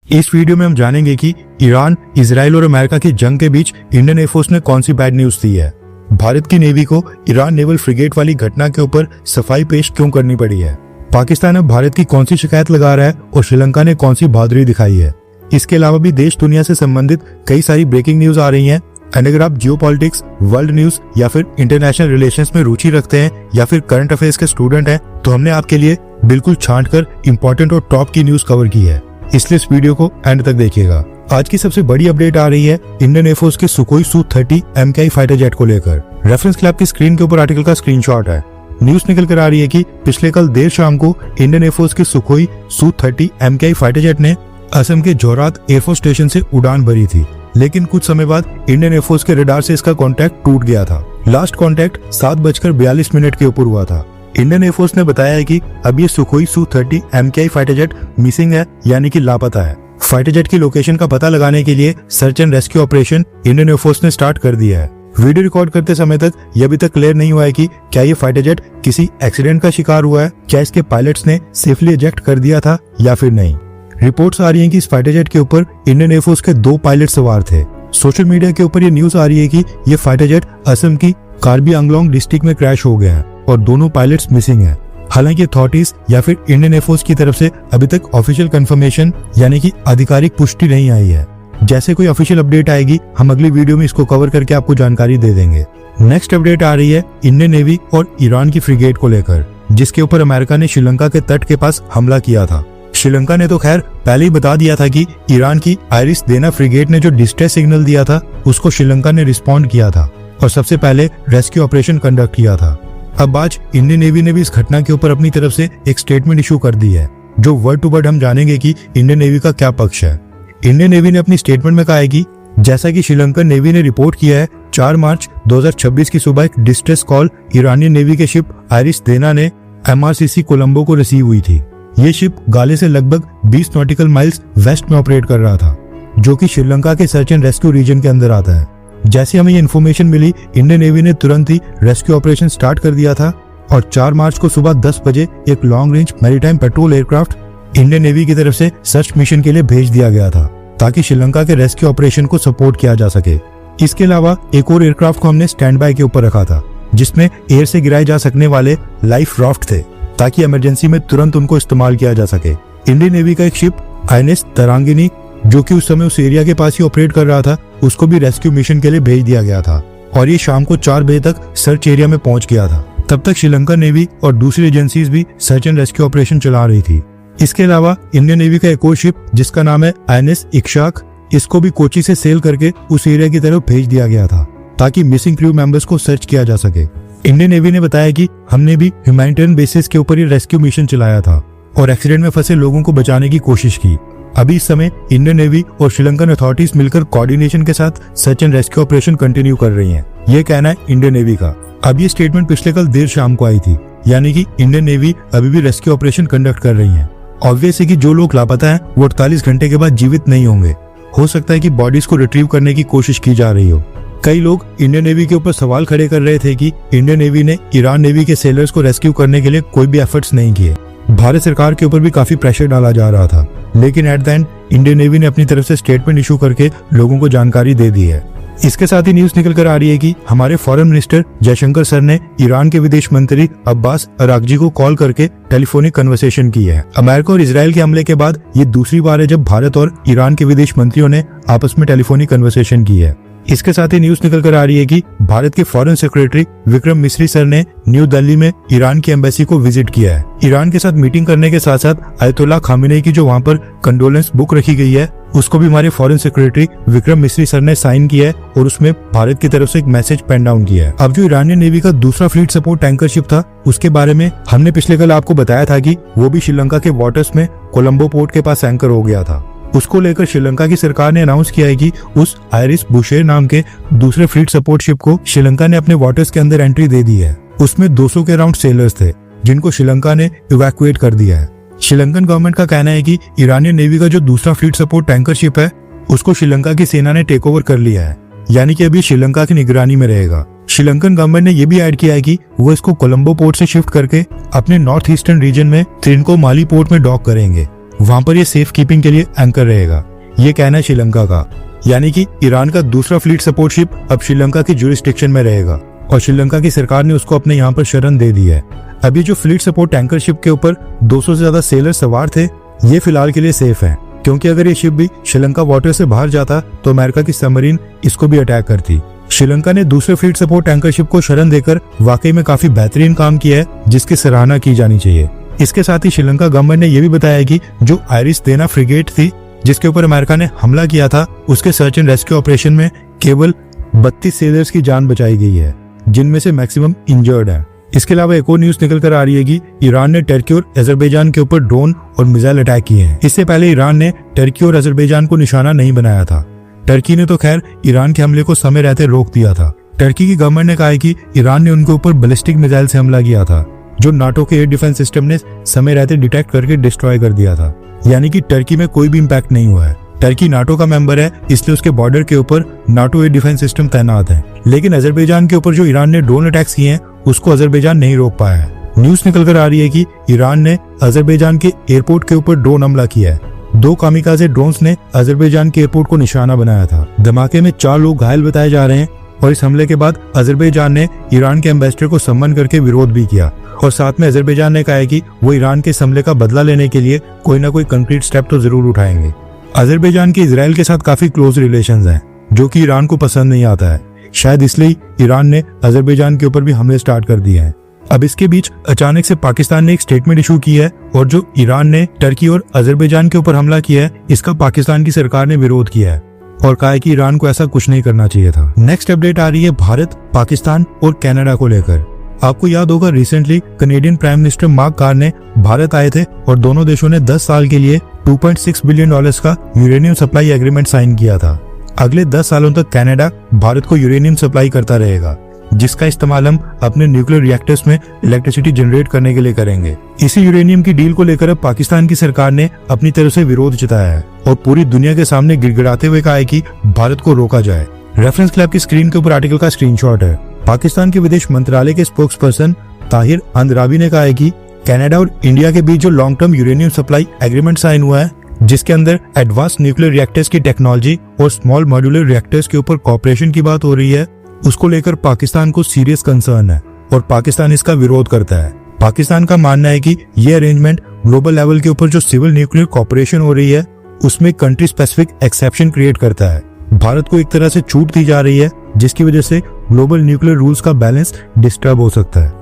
इस वीडियो में हम जानेंगे कि ईरान, इजराइल और अमेरिका की जंग के बीच इंडियन एयरफोर्स ने कौन सी बैड न्यूज दी है। भारत की नेवी को ईरान नेवल फ्रिगेट वाली घटना के ऊपर सफाई पेश क्यों करनी पड़ी है। पाकिस्तान अब भारत की कौन सी शिकायत लगा रहा है और श्रीलंका ने कौन सी बहादुरी दिखाई है। इसके अलावा भी देश दुनिया से संबंधित कई सारी ब्रेकिंग न्यूज आ रही हैं। एंड अगर आप जियोपॉलिटिक्स, वर्ल्ड न्यूज या फिर इंटरनेशनल रिलेशंस में रुचि रखते हैं या फिर करंट अफेयर्स के स्टूडेंट हैं, तो हमने आपके लिए बिल्कुल छांटकर इंपॉर्टेंट और टॉप की न्यूज कवर की है, इसलिए इस वीडियो को एंड तक देखिएगा। आज की सबसे बड़ी अपडेट आ रही है इंडियन एयरफोर्स के Sukhoi Su-30 MKI fighter jet को लेकर। रेफरेंस के लिए आपकी स्क्रीन के ऊपर आर्टिकल का स्क्रीनशॉट है। न्यूज निकल कर आ रही है कि पिछले कल देर शाम को इंडियन एयरफोर्स के Sukhoi Su-30 MKI fighter jet ने असम के जोरहाट एयरफोर्स स्टेशन से उड़ान भरी थी, लेकिन कुछ समय बाद इंडियन एयरफोर्स के रडार से इसका कॉन्टैक्ट टूट गया था। लास्ट कॉन्टैक्ट 7:42 के ऊपर हुआ था। इंडियन एयरफोर्स ने बताया है कि अब ये Sukhoi Su-30 MKI fighter jet missing है, यानी कि लापता है। फाइटर जेट की लोकेशन का पता लगाने के लिए search and rescue operation Indian air force ने स्टार्ट कर दिया है। वीडियो रिकॉर्ड करते समय तक ये अभी तक क्लियर नहीं हुआ है कि क्या ये फाइटर जेट किसी एक्सीडेंट का शिकार हुआ है, क्या इसके पायलट्स ने सेफली इजेक्ट कर दिया था या फिर नहीं। रिपोर्ट्स आ रही हैं कि इस फाइटर जेट के ऊपर इंडियन एयरफोर्स के 2 पायलट सवार थे। सोशल मीडिया के ऊपर ये न्यूज आ रही है कि ये फाइटर जेट असम की कार्बी आंगलोंग डिस्ट्रिक्ट में क्रैश हो गया है और दोनों पायलट्स मिसिंग हैं। हालांकि अथॉरिटीज या फिर इंडियन एयरफोर्स की तरफ से अभी तक ऑफिशियल कंफर्मेशन यानी कि आधिकारिक पुष्टि नहीं आई है। जैसे कोई ऑफिशियल अपडेट आएगी, हम अगली वीडियो में इसको कवर करके आपको जानकारी दे देंगे। नेक्स्ट अपडेट आ रही है इंडियन नेवी और ईरान की फ्रिगेट को लेकर, जिसके ऊपर अमेरिका ने श्रीलंका के तट के पास हमला किया था। श्रीलंका ने तो खैर पहले ही बता दिया था कि ईरान की आयरिस देना फ्रिगेट ने जो डिस्ट्रेस सिग्नल दिया था उसको श्रीलंका ने रिस्पॉन्ड किया था और सबसे पहले रेस्क्यू ऑपरेशन कंडक्ट किया था। अब आज इंडियन नेवी ने भी इस घटना के ऊपर अपनी तरफ से एक स्टेटमेंट इशू कर दी है, जो वर्ड टू वर्ड हम जानेंगे कि इंडियन नेवी का क्या पक्ष है। इंडियन नेवी ने अपनी स्टेटमेंट में कहा है कि जैसा कि श्रीलंकन नेवी ने रिपोर्ट किया है, 4 मार्च 2026 की सुबह एक डिस्ट्रेस कॉल ईरानी नेवी के शिप आयरिस देना ने MRCC कोलंबो को रिसीव हुई थी। ये शिप गाले से लगभग 20 नॉटिकल माइल्स वेस्ट में ऑपरेट कर रहा था, जो कि श्रीलंका के सर्च एंड रेस्क्यू रीजन के अंदर आता है। जैसे हमें ये इन्फॉर्मेशन मिली, इंडियन नेवी ने तुरंत ही रेस्क्यू ऑपरेशन स्टार्ट कर दिया था और 4 मार्च को सुबह 10 बजे एक long range maritime petrol aircraft Indian navy की तरफ से सर्च मिशन के लिए भेज दिया गया था, ताकि श्रीलंका के रेस्क्यू ऑपरेशन को सपोर्ट किया जा सके। इसके अलावा एक और एयरक्राफ्ट को हमने स्टैंड बाय के ऊपर रखा था, जिसमें एयर से गिराए जा सकने वाले लाइफ राफ्ट थे, ताकि इमरजेंसी में तुरंत उनको इस्तेमाल किया जा सके। इंडियन नेवी का एक शिप INS तरांगिनी, जो कि उस समय उस एरिया के पास ही ऑपरेट कर रहा था, उसको भी रेस्क्यू मिशन के लिए भेज दिया गया था और ये शाम को 4 बजे तक सर्च एरिया में पहुंच गया था। तब तक श्रीलंका नेवी और दूसरी एजेंसीज भी सर्च एंड रेस्क्यू ऑपरेशन चला रही थी। इसके अलावा इंडियन नेवी का एक और शिप, जिसका नाम है INS इक्शाक, इसको भी कोची से सेल करके उस एरिया की तरफ भेज दिया गया था, ताकि मिसिंग क्रू मेंबर्स को सर्च किया जा सके। इंडियन नेवी ने बताया कि हमने भी ह्यूमैनिटेरियन बेसिस के ऊपर ये रेस्क्यू मिशन चलाया था और एक्सीडेंट में फंसे लोगों को बचाने की कोशिश की। अभी इस समय इंडियन नेवी और श्रीलंकन अथॉरिटीज मिलकर कोऑर्डिनेशन के साथ search and rescue operation continue कर रही हैं। ये कहना है इंडियन नेवी का। अब ये स्टेटमेंट पिछले कल देर शाम को आई थी, यानी कि इंडियन नेवी अभी भी रेस्क्यू ऑपरेशन कंडक्ट कर रही है। ऑब्वियस है कि जो लोग लापता हैं वो 48 घंटे के बाद जीवित नहीं होंगे। हो सकता है कि बॉडीज को रिट्रीव करने की कोशिश की जा रही हो। कई लोग इंडियन नेवी के ऊपर सवाल खड़े कर रहे थे कि इंडियन नेवी ने ईरान नेवी के सेलर्स को रेस्क्यू करने के लिए कोई भी एफर्ट्स नहीं किए। भारत सरकार के ऊपर भी काफी प्रेशर डाला जा रहा था, लेकिन at the end Indian navy ने अपनी तरफ से स्टेटमेंट इशू करके लोगों को जानकारी दे दी है। इसके साथ ही न्यूज निकल कर आ रही है कि हमारे फॉरेन मिनिस्टर जयशंकर सर ने ईरान के विदेश मंत्री अब्बास अरागची को कॉल करके टेलीफोनिक कन्वर्सेशन की है। अमेरिका और इजराइल के हमले के बाद ये दूसरी बार है जब भारत और ईरान के विदेश मंत्रियों ने आपस में टेलीफोनिक कन्वर्सेशन की है। इसके साथ ही न्यूज निकल कर आ रही है कि भारत के foreign secretary Vikram Misri sir ने न्यू दिल्ली में ईरान की एम्बेसी को विजिट किया है। ईरान के साथ मीटिंग करने के साथ साथ अयतुल्ला खामेनेई की जो वहां पर कंडोलेंस बुक रखी गई है, उसको भी हमारे foreign secretary Vikram Misri sir ने साइन किया है और उसमें भारत की तरफ से एक मैसेज पेन डाउन किया है। अब जो ईरानियन नेवी का दूसरा फ्लीट सपोर्ट टैंकर शिप था, उसके बारे में हमने पिछले कल आपको बताया था कि वो भी श्रीलंका के वाटर्स में कोलंबो पोर्ट के पास एंकर हो गया था। उसको लेकर श्रीलंका की सरकार ने अनाउंस किया है कि उस आयरिस बुशेर नाम के दूसरे फ्लीट सपोर्ट शिप को श्रीलंका ने अपने वाटर्स के अंदर एंट्री दे दी है। उसमें 200 के अराउंड सेलर्स थे, जिनको श्रीलंका ने इवैक्यूएट कर दिया है। श्रीलंकन गवर्नमेंट का कहना है कि ईरानियन नेवी का जो दूसरा फ्लीट सपोर्ट टैंकर शिप है, उसको श्रीलंका की सेना ने टेक ओवर कर लिया है, यानी कि अभी श्रीलंका की निगरानी में रहेगा। श्रीलंकन गवर्नमेंट ने यह भी ऐड किया है कि वो इसको कोलंबो पोर्ट से शिफ्ट करके अपने नॉर्थ ईस्टर्न रीजन में त्रिनकोमाली पोर्ट में डॉक करेंगे। वहां पर ये सेफ कीपिंग के लिए एंकर रहेगा। ये कहना है श्रीलंका का, यानी कि ईरान का दूसरा फ्लीट सपोर्ट शिप अब श्रीलंका की जुरिस्डिक्शन में रहेगा और श्रीलंका की सरकार ने उसको अपने यहाँ पर शरण दे दी है। अभी जो फ्लीट सपोर्ट टैंकर शिप के ऊपर 200 से ज्यादा सेलर सवार थे, ये फिलहाल के लिए सेफ है, क्योंकि अगर ये शिप भी श्रीलंका वाटर से बाहर जाता तो अमेरिका की सबमरीन इसको भी अटैक करती। श्रीलंका ने दूसरे फ्लीट सपोर्ट टैंकर शिप को शरण देकर वाकई में काफी बेहतरीन काम किया है, जिसकी सराहना की जानी चाहिए। इसके साथ ही श्रीलंका गवर्नमेंट ने यह भी बताया कि जो आयरिस देना फ्रिगेट थी जिसके ऊपर अमेरिका ने हमला किया था, उसके सर्च एंड रेस्क्यू ऑपरेशन में केवल 32 सेलर्स की जान बचाई गई है, जिनमें से मैक्सिमम इंजर्ड है। इसके अलावा एक और न्यूज निकल कर आ रही है कि ईरान ने टर्की और अजरबैजान के ऊपर ड्रोन और मिसाइल अटैक किए हैं। इससे पहले ईरान ने टर्की और अजरबैजान को निशाना नहीं बनाया था। टर्की ने तो खैर ईरान के हमले को समय रहते रोक दिया था। टर्की की गवर्नमेंट ने कहा है कि ईरान ने उनके ऊपर बैलिस्टिक मिसाइल से हमला किया था, जो नाटो के एयर डिफेंस सिस्टम ने समय रहते डिटेक्ट करके डिस्ट्रॉय कर दिया था, यानी कि टर्की में कोई भी इम्पैक्ट नहीं हुआ है। टर्की नाटो का मेंबर है, इसलिए उसके बॉर्डर के ऊपर नाटो एयर डिफेंस सिस्टम तैनात है। लेकिन अजरबैजान के ऊपर जो ईरान ने ड्रोन अटैक्स किए हैं, उसको अजरबैजान नहीं रोक पाया है। न्यूज निकल कर आ रही है कि ईरान ने अजरबैजान के एयरपोर्ट के ऊपर ड्रोन हमला किया है। 2 कामिकाजे ड्रोन्स ने अजरबैजान के एयरपोर्ट को निशाना बनाया था। धमाके में 4 लोग घायल बताए जा रहे हैं और इस हमले के बाद अजरबैजान ने ईरान के एम्बेसडर को सम्मन करके विरोध भी किया और साथ में अजरबैजान ने कहा है कि वो ईरान के इस हमले का बदला लेने के लिए कोई ना कोई कंक्रीट स्टेप तो जरूर उठाएंगे। अजरबैजान के इजराइल के साथ काफी क्लोज रिलेशंस हैं, जो कि ईरान को पसंद नहीं आता है। शायद इसलिए ईरान ने अजरबैजान के ऊपर भी हमले स्टार्ट कर दिए हैं। अब इसके बीच अचानक से पाकिस्तान ने एक स्टेटमेंट इशू की है और जो ईरान ने टर्की और अजरबैजान के ऊपर हमला किया है, इसका पाकिस्तान की सरकार ने विरोध किया है और कहा है कि ईरान को ऐसा कुछ नहीं करना चाहिए था। नेक्स्ट अपडेट आ रही है भारत, पाकिस्तान और कनाडा को लेकर। आपको याद होगा recently Canadian prime minister Mark Carney Bharat आए थे और दोनों देशों ने 10 साल के लिए $2.6 बिलियन का यूरेनियम सप्लाई एग्रीमेंट साइन किया था। अगले 10 सालों तक कनाडा भारत को यूरेनियम सप्लाई करता रहेगा, जिसका इस्तेमाल हम अपने न्यूक्लियर रिएक्टर्स में इलेक्ट्रिसिटी जनरेट करने के लिए करेंगे। इसी यूरेनियम की डील को लेकर अब पाकिस्तान की सरकार ने अपनी तरफ से विरोध जताया है और पूरी दुनिया के सामने गिड़गिड़ाते हुए कहा है कि भारत को रोका जाए। रेफरेंस क्लैब की स्क्रीन के ऊपर आर्टिकल का स्क्रीनशॉट है। पाकिस्तान के विदेश मंत्रालय के स्पोक्स पर्सन ताहिर अंद्राबी ने कहा है कि कनाडा और इंडिया के बीच जो long term uranium supply agreement sign हुआ है, जिसके अंदर एडवांस न्यूक्लियर रिएक्टर्स की टेक्नोलॉजी और स्मॉल मॉड्यूलर रिएक्टर्स के ऊपर कॉपरेशन की बात हो रही है, उसको लेकर पाकिस्तान को सीरियस कंसर्न है और पाकिस्तान इसका विरोध करता है। पाकिस्तान का मानना है कि ये अरेंजमेंट ग्लोबल लेवल के ऊपर जो सिविल न्यूक्लियर कॉपरेशन हो रही है, उसमें कंट्री स्पेसिफिक एक्सेप्शन क्रिएट करता है। भारत को एक तरह से छूट दी जा रही है, जिसकी वजह से ग्लोबल न्यूक्लियर रूल्स का बैलेंस डिस्टर्ब हो सकता है।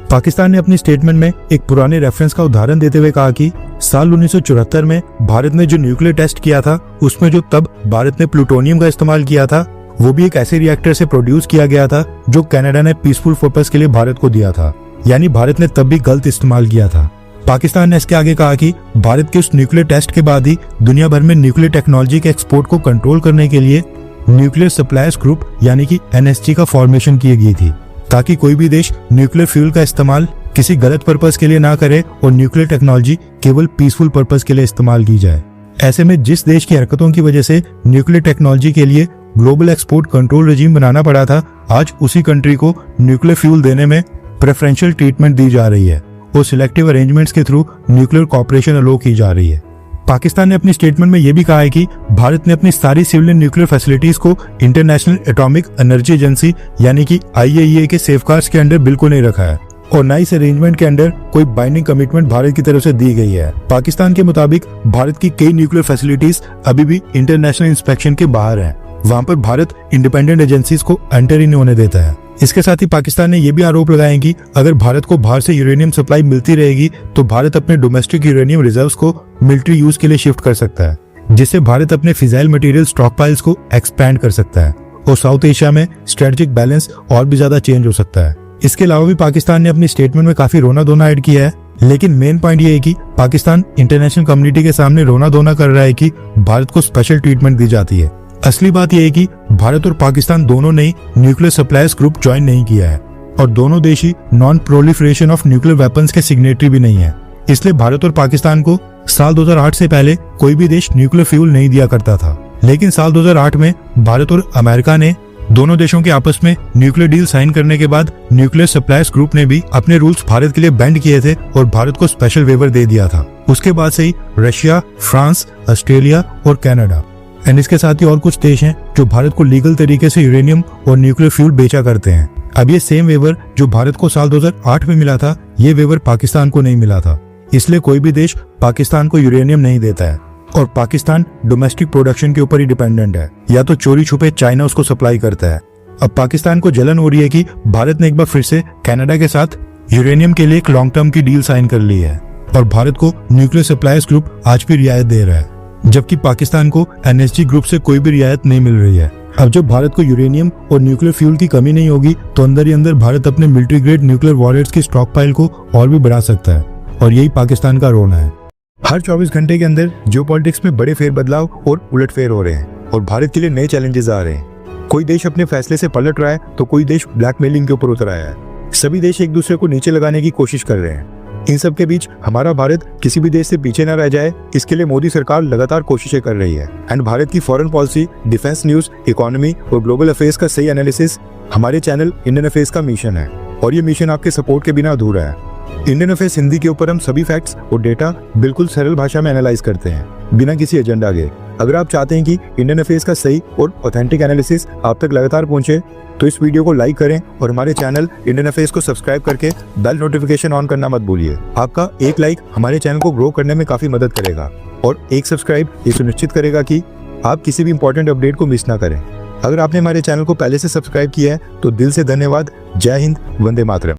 पाकिस्तान ने अपनी स्टेटमेंट में एक पुराने रेफरेंस का उदाहरण देते हुए कहा कि साल 1974 में भारत ने जो न्यूक्लियर टेस्ट किया था, उसमें जो तब भारत ने प्लूटोनियम का इस्तेमाल किया था, वो भी एक ऐसे रिएक्टर से प्रोड्यूस किया गया था जो कनाडा ने पीसफुल पर्पस के लिए भारत को दिया था। यानी भारत ने तब भी गलत इस्तेमाल किया था। पाकिस्तान ने इसके आगे कहा कि भारत के उस न्यूक्लियर टेस्ट के बाद ही दुनिया भर में न्यूक्लियर टेक्नोलॉजी के एक्सपोर्ट को कंट्रोल करने के लिए न्यूक्लियर सप्लायर्स ग्रुप यानी कि NSG का फॉर्मेशन की गई थी, ताकि कोई भी देश न्यूक्लियर फ्यूल का इस्तेमाल किसी गलत पर्पस के लिए ना करे और न्यूक्लियर टेक्नोलॉजी केवल पीसफुल पर्पस के लिए इस्तेमाल की जाए। ऐसे में जिस देश की हरकतों की वजह से न्यूक्लियर टेक्नोलॉजी के लिए ग्लोबल एक्सपोर्ट कंट्रोल रेजिम बनाना पड़ा था, आज उसी कंट्री को न्यूक्लियर फ्यूल देने में प्रेफरेंशियल ट्रीटमेंट दी जा रही है और सिलेक्टिव अरेंजमेंट्स के थ्रू न्यूक्लियर कॉपरेशन अलो की जा रही है। पाकिस्तान ने अपनी स्टेटमेंट में यह भी कहा है कि भारत ने अपनी सारी सिविलियन न्यूक्लियर फैसिलिटीज को इंटरनेशनल एटॉमिक एनर्जी एजेंसी यानी कि IAEA के सेफगार्ड्स के अंडर बिल्कुल नहीं रखा है और न ही इस अरेंजमेंट के अंडर कोई बाइंडिंग कमिटमेंट भारत की तरफ से दी गई है। पाकिस्तान के मुताबिक भारत की कई न्यूक्लियर फैसिलिटीज अभी भी इंटरनेशनल इंस्पेक्शन के बाहर हैं। वहां पर भारत इंडिपेंडेंट एजेंसीज को एंटर ही नहीं होने देता है। इसके साथ ही पाकिस्तान ने यह भी आरोप लगाए कि अगर भारत को बाहर से यूरेनियम सप्लाई मिलती रहेगी तो भारत अपने डोमेस्टिक यूरेनियम रिजर्व्स को मिलिट्री यूज के लिए शिफ्ट कर सकता है, जिससे भारत अपने फिजाइल मटेरियल स्टॉकपाइल्स को एक्सपैंड कर सकता है और साउथ एशिया में स्ट्रेटेजिक बैलेंस और भी ज्यादा चेंज हो सकता है। इसके अलावा भी पाकिस्तान ने अपनी स्टेटमेंट में काफी रोना धोना ऐड किया है, लेकिन मेन पॉइंट ये है कि पाकिस्तान इंटरनेशनल कम्युनिटी के सामने रोना धोना कर रहा है कि भारत को स्पेशल ट्रीटमेंट दी जाती है। असली बात यह है कि भारत और पाकिस्तान दोनों ने न्यूक्लियर सप्लायर्स ग्रुप ज्वाइन नहीं किया है और दोनों देश ही non proliferation of nuclear weapons के सिग्नेटरी भी नहीं है। इसलिए भारत और पाकिस्तान को साल 2008 से पहले कोई भी देश न्यूक्लियर फ्यूल नहीं दिया करता था, लेकिन साल 2008 में भारत और अमेरिका ने दोनों देशों के आपस में न्यूक्लियर डील साइन करने के बाद न्यूक्लियर सप्लायर्स ग्रुप ने भी अपने रूल्स भारत के लिए बेंड किए थे और भारत को स्पेशल वेवर दे दिया था। उसके बाद से ही रशिया, फ्रांस, ऑस्ट्रेलिया और कनाडा एंड इसके साथ ही और कुछ देश हैं जो भारत को लीगल तरीके से यूरेनियम और न्यूक्लियर फ्यूल बेचा करते हैं। अब ये सेम वेवर जो भारत को साल 2008 में मिला था, ये वेवर पाकिस्तान को नहीं मिला था। इसलिए कोई भी देश पाकिस्तान को यूरेनियम नहीं देता है और पाकिस्तान डोमेस्टिक प्रोडक्शन के ऊपर ही डिपेंडेंट है, या तो चोरी छुपे चाइना उसको सप्लाई करता है। अब पाकिस्तान को जलन हो रही है कि भारत ने एक बार फिर से कनाडा के साथ यूरेनियम के लिए एक लॉन्ग टर्म की डील साइन कर ली है और भारत को न्यूक्लियर सप्लायर्स ग्रुप आज भी रियायत दे रहा है, जबकि पाकिस्तान को एनएसजी ग्रुप से कोई भी रियायत नहीं मिल रही है। अब जब भारत को यूरेनियम और न्यूक्लियर फ्यूल की कमी नहीं होगी तो अंदर ही अंदर भारत अपने मिलिट्री ग्रेड न्यूक्लियर वॉरियर्स की स्टॉक पाइल को और भी बढ़ा सकता है और यही पाकिस्तान का रोना है। हर 24 घंटे के अंदर जियोपॉलिटिक्स में बड़े फेरबदलाव और उलटफेर हो रहे हैं और भारत के लिए नए चैलेंजेस आ रहे हैं। कोई देश अपने फैसले से पलट रहा है तो कोई देश ब्लैकमेलिंग के ऊपर उतर आया है। सभी देश एक दूसरे को नीचे लगाने की कोशिश कर रहे हैं। इन सब के बीच हमारा भारत किसी भी देश से पीछे न रह जाए, इसके लिए मोदी सरकार लगातार कोशिशें कर रही है। एंड भारत की foreign policy, defence news, economy और ग्लोबल अफेयर्स का सही एनालिसिस हमारे चैनल इंडियन अफेयर्स का मिशन है और ये मिशन आपके सपोर्ट के बिना अधूरा है। इंडियन अफेयर्स हिंदी के ऊपर हम सभी फैक्ट्स और डेटा बिल्कुल सरल भाषा में एनालाइज करते हैं, बिना किसी एजेंडा के। अगर आप चाहते हैं कि इंडियन अफेयर्स का सही और ऑथेंटिक एनालिसिस आप तक लगातार पहुंचे तो इस वीडियो को लाइक करें और हमारे चैनल इंडियन अफेयर्स को सब्सक्राइब करके बेल नोटिफिकेशन ऑन करना मत भूलिए। आपका एक लाइक हमारे चैनल को ग्रो करने में काफी मदद करेगा और एक सब्सक्राइब ये सुनिश्चित करेगा कि आप किसी भी इंपॉर्टेंट अपडेट को मिस ना करें। अगर आपने हमारे चैनल को पहले से सब्सक्राइब किया है तो दिल से धन्यवाद। जय हिंद, वंदे मातरम।